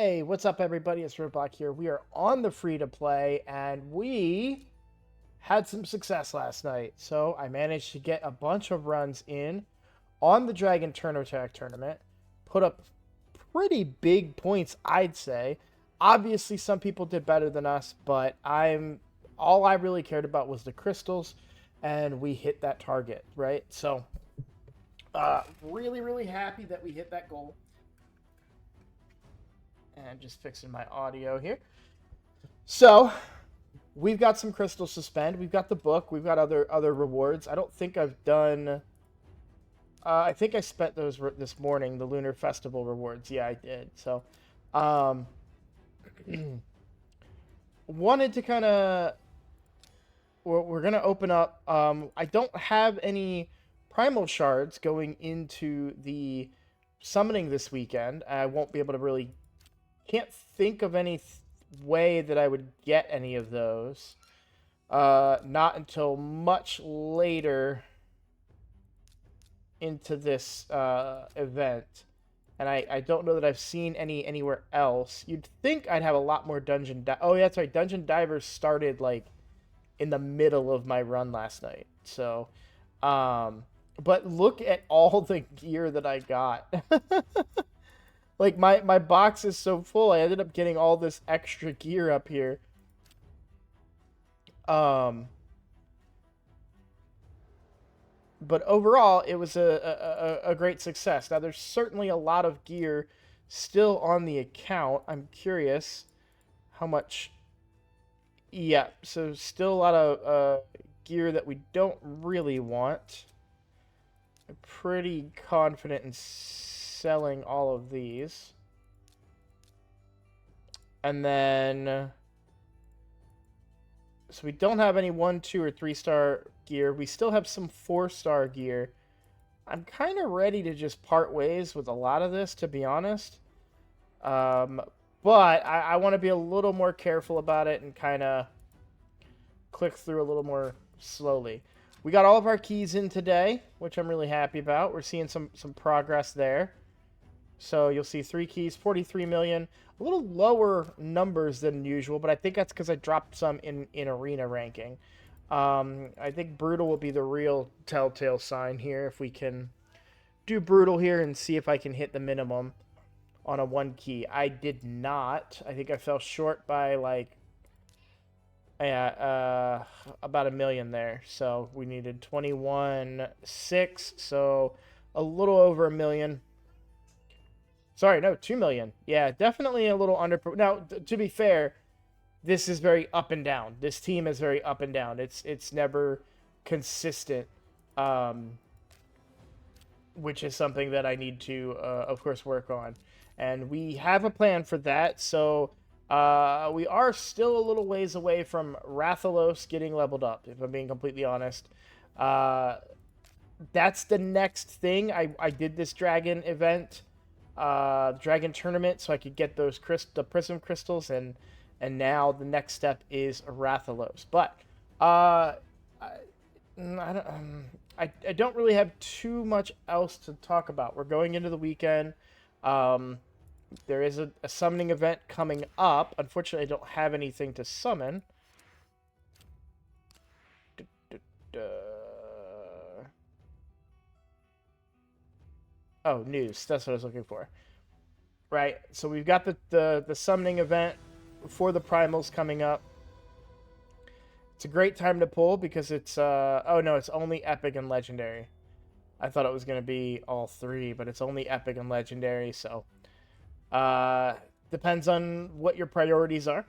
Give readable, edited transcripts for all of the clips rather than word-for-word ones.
Hey, what's up, everybody? It's Roadblock here. We are on the free to play, and we had some success last night. So I managed to get a bunch of runs in on the Dragon Turn Attack tournament, put up pretty big points, I'd say. Obviously, some people did better than us, but all I really cared about was the crystals, and we hit that target, right? So, really happy that we hit that goal. And just fixing my audio here. So, we've got some crystals to spend. We've got the book. We've got other rewards. I don't think I've done. I think I spent those this morning. The Lunar Festival rewards. Yeah, I did. So, um, wanted to kind of. We're gonna open up. I don't have any primal shards going into the summoning this weekend. I won't be able to really. Can't think of any way that I would get any of those. Not until much later into this event. And I don't know that I've seen anywhere else. You'd think I'd have a lot more oh, yeah, that's right. Dungeon Divers started, like, in the middle of my run last night. So, but look at all the gear that I got. Like, my box is so full, I ended up getting all this extra gear up here. But overall, it was a great success. Now, there's certainly a lot of gear still on the account. I'm curious how much... Yeah, so still a lot of gear that we don't really want. I'm pretty confident in selling all of these. And then... So we don't have any 1, 2, or 3-star gear. We still have some 4-star gear. I'm kind of ready to just part ways with a lot of this, to be honest. But I want to be a little more careful about it and kind of click through a little more slowly. We got all of our keys in today, which I'm really happy about. We're seeing some progress there. So you'll see 3 keys, 43 million. A little lower numbers than usual, but I think that's because I dropped some in arena ranking. I think Brutal will be the real telltale sign here. If we can do Brutal here and see if I can hit the minimum on a 1 key. I did not. I think I fell short by, like, about 1 million there. So we needed 21.6, so a little over 1 million. Sorry, no, 2 million. Yeah, definitely a little under. Now, to be fair, this is very up and down. This team is very up and down. It's never consistent, which is something that I need to, of course, work on. And we have a plan for that. So we are still a little ways away from Rathalos getting leveled up, if I'm being completely honest. That's the next thing. I did this dragon event. Dragon tournament, so I could get those the prism crystals, and now the next step is Rathalos. But I don't really have too much else to talk about. We're going into the weekend. There is a summoning event coming up. Unfortunately, I don't have anything to summon. Oh, news. That's what I was looking for. Right. So we've got the summoning event for the primals coming up. It's a great time to pull because it's oh no, it's only epic and legendary. I thought it was going to be all 3, but it's only epic and legendary, so depends on what your priorities are.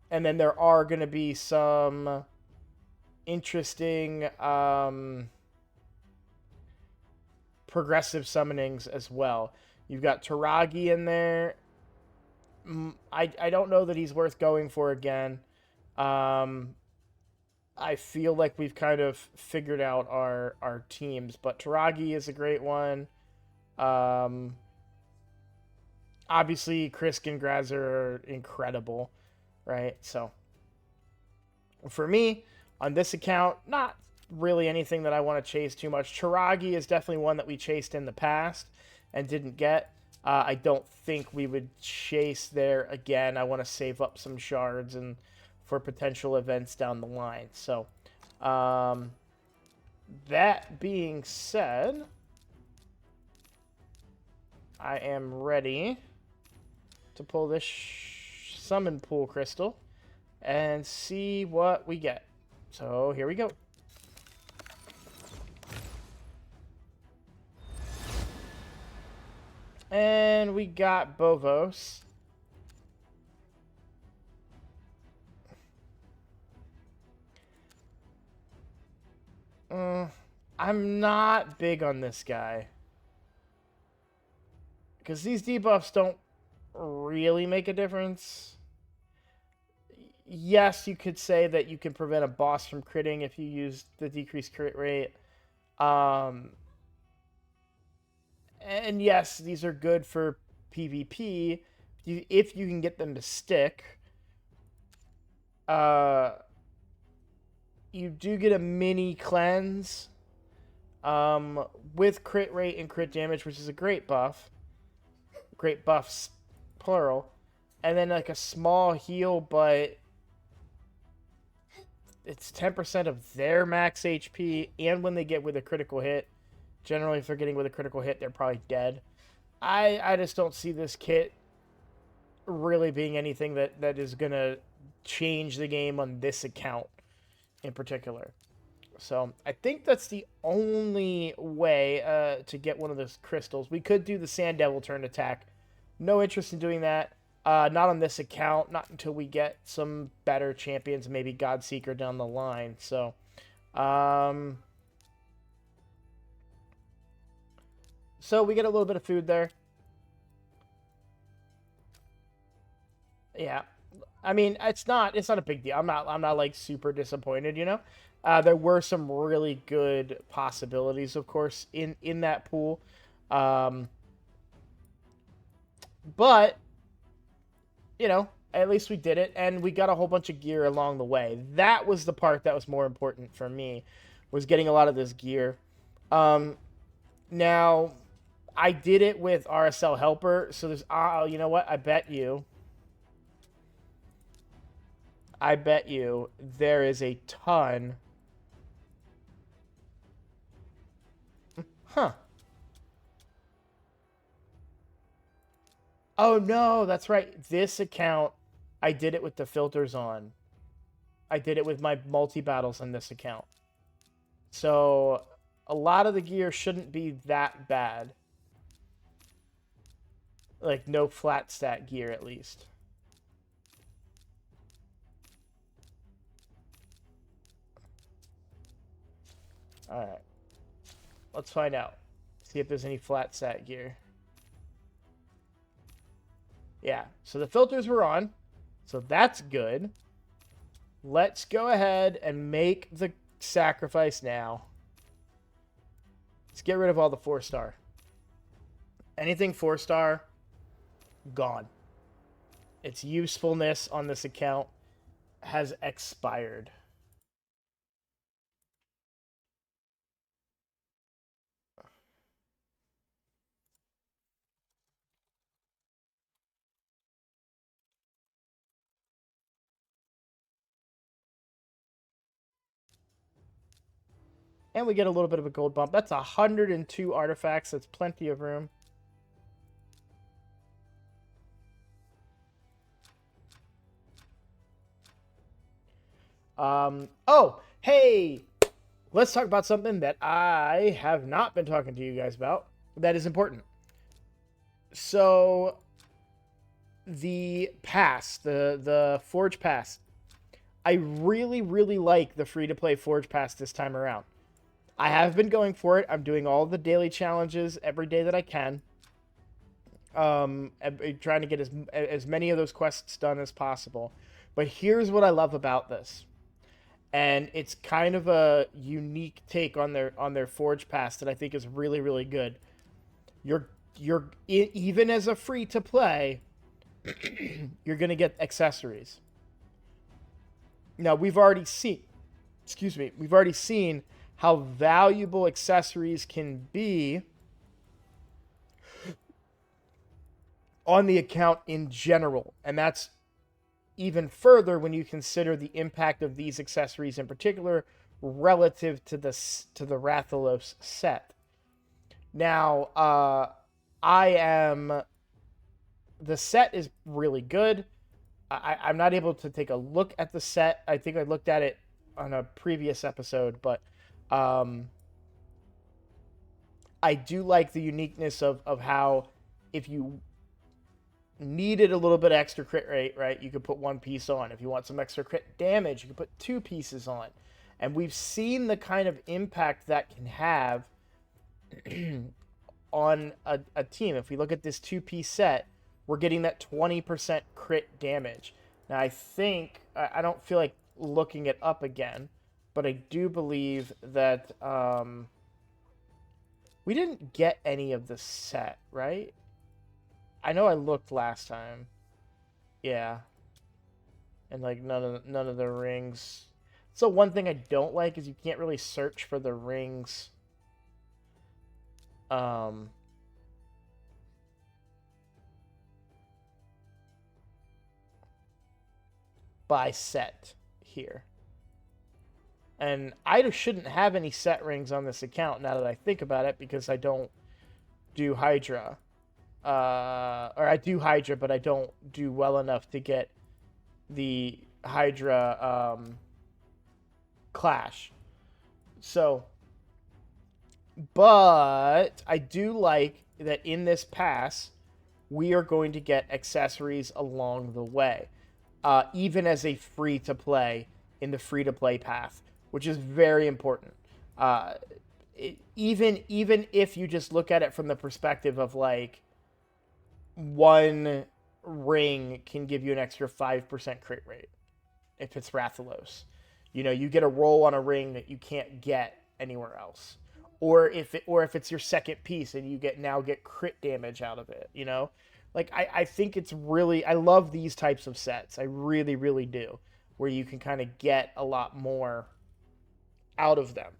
And then there are going to be some interesting progressive summonings as well. You've got Taragi in there. I don't know that he's worth going for again. I feel like we've kind of figured out our teams, but Taragi is a great one. Obviously, Krisk and Grazer are incredible, right? So, for me, on this account, not really anything that I want to chase too much. Taragi is definitely one that we chased in the past and didn't get. I don't think we would chase there again. I want to save up some shards and for potential events down the line. So, that being said, I am ready to pull this summon pool crystal and see what we get. So here we go. And we got Bovos. I'm not big on this guy. Because these debuffs don't really make a difference. Yes, you could say that you can prevent a boss from critting if you use the decreased crit rate. And yes, these are good for PvP if you can get them to stick. You do get a mini cleanse with crit rate and crit damage, which is a great buff. Great buffs, plural. And then like a small heal, but it's 10% of their max HP, and when they get with a critical hit, generally if they're getting with a critical hit, they're probably dead. I just don't see this kit really being anything that is going to change the game on this account in particular. So I think that's the only way to get one of those crystals. We could do the Sand Devil turn attack. No interest in doing that. Not on this account. Not until we get some better champions, maybe Godseeker down the line. So, so we get a little bit of food there. Yeah. I mean, it's not a big deal. I'm not like super disappointed, you know? There were some really good possibilities, of course, in that pool. But, you know, at least we did it, and we got a whole bunch of gear along the way. That was the part that was more important for me, was getting a lot of this gear. Now, I did it with RSL Helper, so there's, you know what, I bet you there is a ton. Huh. Oh, no, that's right. This account, I did it with the filters on. I did it with my multi-battles on this account. So, a lot of the gear shouldn't be that bad. Like, no flat stat gear, at least. Alright. Let's find out. See if there's any flat stat gear. Yeah, so the filters were on. So that's good. Let's go ahead and make the sacrifice now. Let's get rid of all the 4-star. Anything 4-star, gone. Its usefulness on this account has expired. And we get a little bit of a gold bump. That's 102 artifacts. That's plenty of room. Oh, hey! Let's talk about something that I have not been talking to you guys about that is important. So, the pass, the Forge Pass. I really, really like the free-to-play Forge Pass this time around. I have been going for it. I'm doing all the daily challenges every day that I can. I'm trying to get as many of those quests done as possible. But here's what I love about this. And it's kind of a unique take on their Forge Pass that I think is really, really good. You're even as a free to play, you're going to get accessories. Now, we've already seen how valuable accessories can be on the account in general. And that's even further when you consider the impact of these accessories in particular relative to the Rathalos set. Now, the set is really good. I'm not able to take a look at the set. I think I looked at it on a previous episode, but I do like the uniqueness of how if you needed a little bit extra crit rate, right, you could put one piece on. If you want some extra crit damage, you could put two pieces on. And we've seen the kind of impact that can have on a team. If we look at this two-piece set, we're getting that 20% crit damage. Now, I don't feel like looking it up again, but I do believe that we didn't get any of the set, right? I know I looked last time. Yeah. And like none of the rings. So one thing I don't like is you can't really search for the rings by set here. And I shouldn't have any set rings on this account now that I think about it, because I don't do Hydra. Or I do Hydra, but I don't do well enough to get the Hydra Clash. So, but I do like that in this pass, we are going to get accessories along the way, even as a free-to-play in the free-to-play path, which is very important. Even if you just look at it from the perspective of like, one ring can give you an extra 5% crit rate if it's Rathalos. You know, you get a roll on a ring that you can't get anywhere else. Or if it's your second piece and you get crit damage out of it, you know? Like, I think it's really... I love these types of sets. I really, really do. Where you can kind of get a lot more out of them.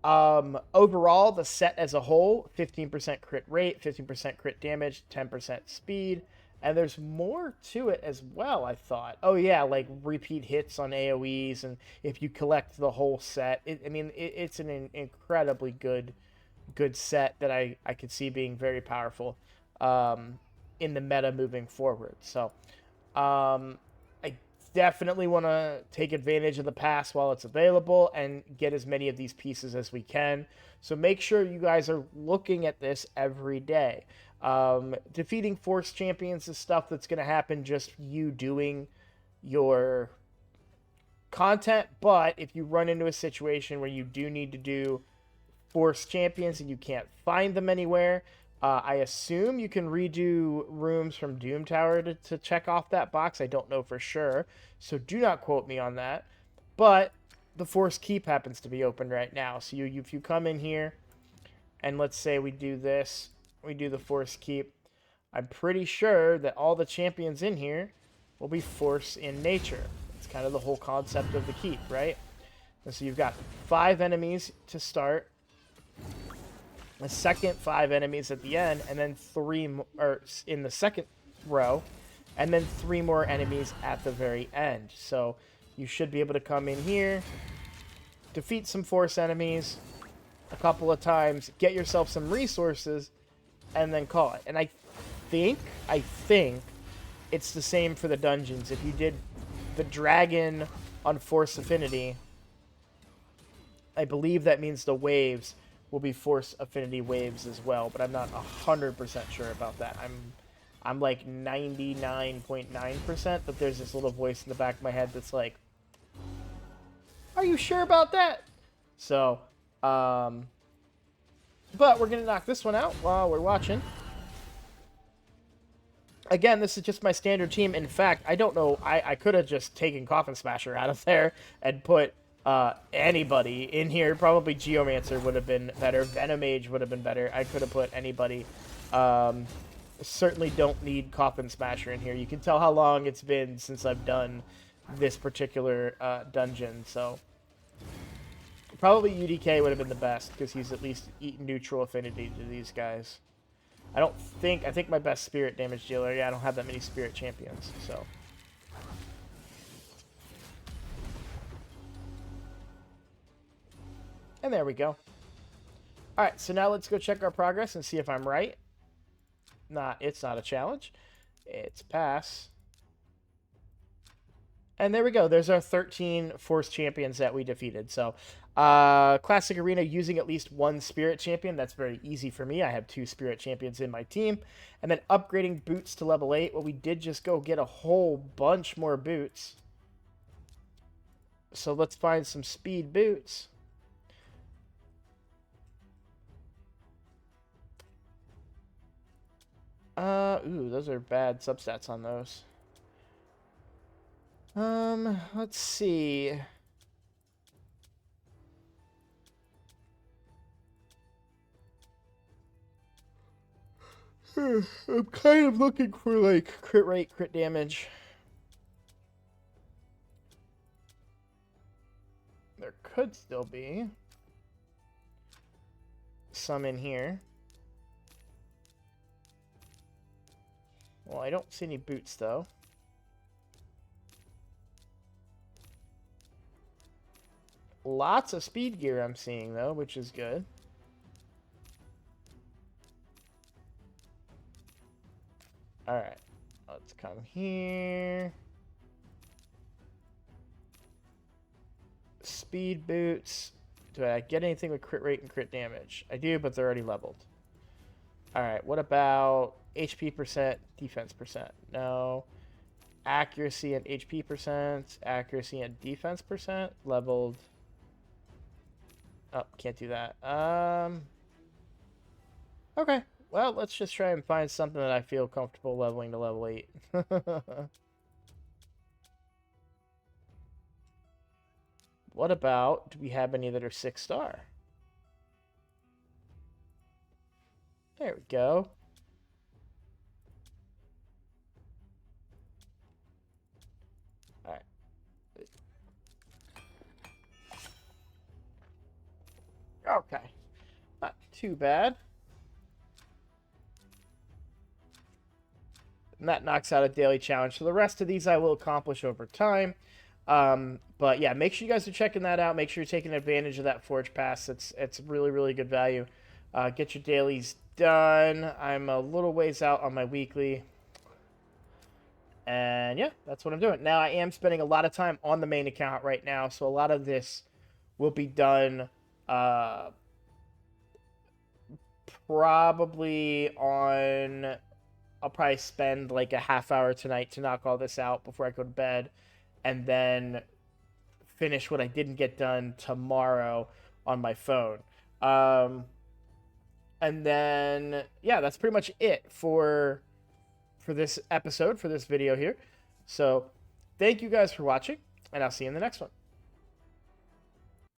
Overall, the set as a whole, 15% crit rate, 15% crit damage, 10% speed, and there's more to it as well, I thought. Oh yeah, like repeat hits on AoEs, and if you collect the whole set, it's an incredibly good set that I could see being very powerful in the meta moving forward. So, I definitely want to take advantage of the pass while it's available and get as many of these pieces as we can. So make sure you guys are looking at this every day. Defeating Force Champions is stuff that's going to happen just you doing your content, but if you run into a situation where you do need to do Force Champions and you can't find them anywhere, I assume you can redo rooms from Doom Tower to check off that box. I don't know for sure, so do not quote me on that. But the Force Keep happens to be open right now. So if you come in here, and let's say we do this, we do the Force Keep, I'm pretty sure that all the champions in here will be Force in nature. It's kind of the whole concept of the Keep, right? And so you've got 5 enemies to start, the second 5 enemies at the end, and then 3 in the second row, and then 3 more enemies at the very end. So you should be able to come in here, defeat some Force enemies a couple of times, get yourself some resources, and then call it. And I think it's the same for the dungeons. If you did the dragon on Force Affinity, I believe that means the waves will be Force Affinity waves as well, but I'm not 100% sure about that. I'm like 99.9% that there's this little voice in the back of my head that's like, are you sure about that? So, but we're going to knock this one out while we're watching. Again, this is just my standard team. In fact, I don't know, I could have just taken Coffin Smasher out of there and put anybody in here. Probably Geomancer would have been better. Venomage would have been better. I could have put anybody. Certainly don't need Coffin Smasher in here. You can tell how long it's been since I've done this particular dungeon. So probably UDK would have been the best because he's at least neutral affinity to these guys. I think my best spirit damage dealer, yeah, I don't have that many spirit champions, so. And there we go. All right, so now let's go check our progress and see if I'm right. It's not a challenge. It's pass. And there we go. There's our 13 Force champions that we defeated. So, Classic Arena using at least one Spirit champion. That's very easy for me. I have 2 Spirit champions in my team. And then upgrading boots to level 8. Well, we did just go get a whole bunch more boots. So let's find some speed boots. Ooh, those are bad substats on those. Let's see. I'm kind of looking for, like, crit rate, crit damage. There could still be some in here. Well, I don't see any boots, though. Lots of speed gear I'm seeing, though, which is good. Alright. Let's come here. Speed boots. Do I get anything with crit rate and crit damage? I do, but they're already leveled. Alright, what about HP percent, defense percent? No. Accuracy and HP percent. Accuracy and defense percent. Leveled. Oh, can't do that. Okay. Well, let's just try and find something that I feel comfortable leveling to level 8. What about, do we have any that are 6-star? There we go. Alright. Okay. Not too bad. And that knocks out a daily challenge. So the rest of these I will accomplish over time. But yeah, make sure you guys are checking that out. Make sure you're taking advantage of that Forge Pass. It's really, really good value. Get your dailies done. I'm a little ways out on my weekly. And yeah, that's what I'm doing. Now, I am spending a lot of time on the main account right now. So a lot of this will be done probably on... I'll probably spend like a half hour tonight to knock all this out before I go to bed. And then finish what I didn't get done tomorrow on my phone. And then, yeah, that's pretty much it for this episode, for this video here. So, thank you guys for watching, and I'll see you in the next one.